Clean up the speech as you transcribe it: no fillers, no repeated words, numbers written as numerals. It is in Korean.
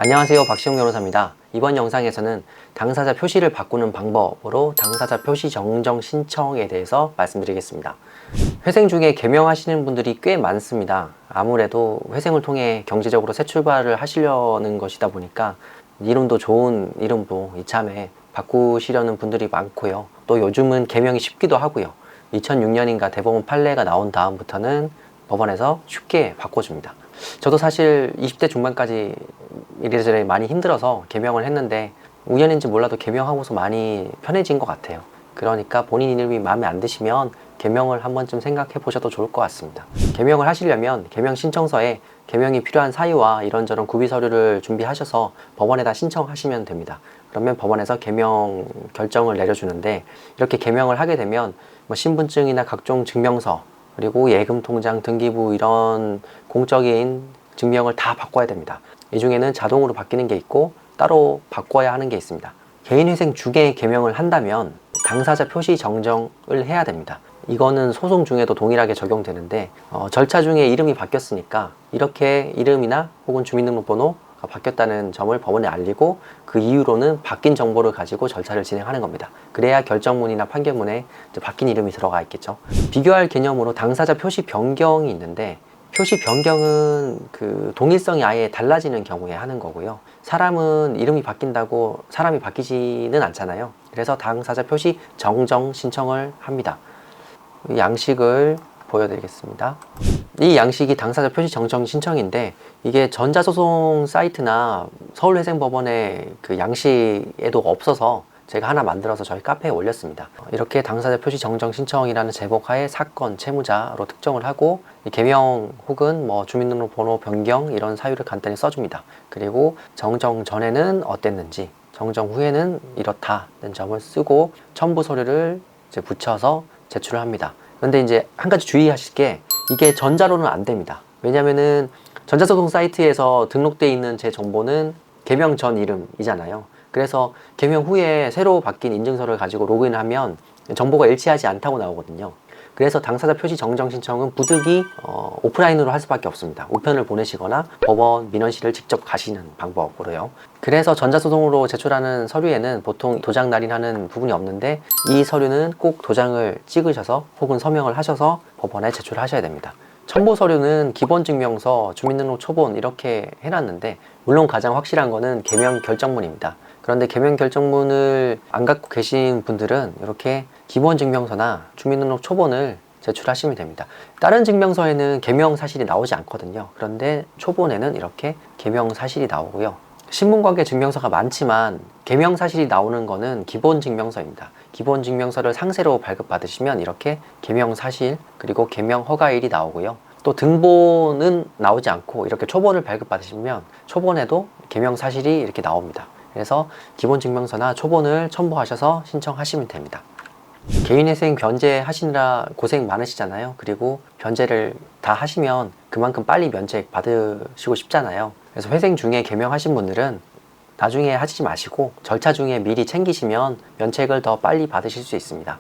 안녕하세요, 박시영 변호사입니다. 이번 영상에서는 당사자 표시를 바꾸는 방법으로 당사자 표시 정정 신청에 대해서 말씀드리겠습니다. 회생 중에 개명하시는 분들이 꽤 많습니다. 아무래도 회생을 통해 경제적으로 새 출발을 하시려는 것이다 보니까 이름도 좋은 이름도 이참에 바꾸시려는 분들이 많고요. 또 요즘은 개명이 쉽기도 하고요. 2006년인가 대법원 판례가 나온 다음부터는 법원에서 쉽게 바꿔줍니다. 저도 사실 20대 중반까지 이래저래 많이 힘들어서 개명을 했는데 우연인지 몰라도 개명하고서 많이 편해진 것 같아요. 그러니까 본인 이름이 마음에 안 드시면 개명을 한 번쯤 생각해 보셔도 좋을 것 같습니다. 개명을 하시려면 개명 신청서에 개명이 필요한 사유와 이런저런 구비 서류를 준비하셔서 법원에다 신청하시면 됩니다. 그러면 법원에서 개명 결정을 내려주는데, 이렇게 개명을 하게 되면 뭐 신분증이나 각종 증명서, 그리고 예금 통장, 등기부 이런 공적인 증명을 다 바꿔야 됩니다. 이 중에는 자동으로 바뀌는 게 있고 따로 바꿔야 하는 게 있습니다. 개인회생 중에 개명을 한다면 당사자 표시 정정을 해야 됩니다. 이거는 소송 중에도 동일하게 적용되는데 절차 중에 이름이 바뀌었으니까 이렇게 이름이나 혹은 주민등록번호가 바뀌었다는 점을 법원에 알리고 그 이후로는 바뀐 정보를 가지고 절차를 진행하는 겁니다. 그래야 결정문이나 판결문에 이제 바뀐 이름이 들어가 있겠죠. 비교할 개념으로 당사자 표시 변경이 있는데, 표시 변경은 그 동일성이 아예 달라지는 경우에 하는 거고요. 사람은 이름이 바뀐다고 사람이 바뀌지는 않잖아요. 그래서 당사자 표시 정정 신청을 합니다. 이 양식을 보여드리겠습니다. 이 양식이 당사자 표시 정정 신청인데, 이게 전자소송 사이트나 서울회생법원의 그 양식에도 없어서 제가 하나 만들어서 저희 카페에 올렸습니다. 이렇게 당사자 표시 정정 신청이라는 제목하에 사건, 채무자로 특정을 하고 개명 혹은 뭐 주민등록번호 변경 이런 사유를 간단히 써줍니다. 그리고 정정 전에는 어땠는지, 정정 후에는 이렇다는 점을 쓰고 첨부 서류를 이제 붙여서 제출을 합니다. 그런데 이제 한 가지 주의하실 게, 이게 전자로는 안 됩니다. 왜냐면은 전자소송 사이트에서 등록되어 있는 제 정보는 개명 전 이름이잖아요. 그래서 개명 후에 새로 바뀐 인증서를 가지고 로그인하면 정보가 일치하지 않다고 나오거든요. 그래서 당사자 표시 정정 신청은 부득이 오프라인으로 할 수밖에 없습니다. 우편을 보내시거나 법원 민원실을 직접 가시는 방법으로요. 그래서 전자소송으로 제출하는 서류에는 보통 도장 날인하는 부분이 없는데, 이 서류는 꼭 도장을 찍으셔서 혹은 서명을 하셔서 법원에 제출하셔야 됩니다. 첨부 서류는 기본증명서, 주민등록 초본 이렇게 해놨는데, 물론 가장 확실한 거는 개명 결정문입니다. 그런데 개명 결정문을 안 갖고 계신 분들은 이렇게 기본증명서나 주민등록 초본을 제출하시면 됩니다. 다른 증명서에는 개명 사실이 나오지 않거든요. 그런데 초본에는 이렇게 개명 사실이 나오고요. 신분관계 증명서가 많지만 개명 사실이 나오는 거는 기본증명서입니다. 기본증명서를 상세로 발급받으시면 이렇게 개명 사실 그리고 개명 허가일이 나오고요. 또 등본은 나오지 않고 이렇게 초본을 발급받으시면 초본에도 개명 사실이 이렇게 나옵니다. 그래서 기본증명서나 초본을 첨부하셔서 신청하시면 됩니다. 개인회생 변제 하시느라 고생 많으시잖아요. 그리고 변제를 다 하시면 그만큼 빨리 면책 받으시고 싶잖아요. 그래서 회생 중에 개명하신 분들은 나중에 하시지 마시고 절차 중에 미리 챙기시면 면책을 더 빨리 받으실 수 있습니다.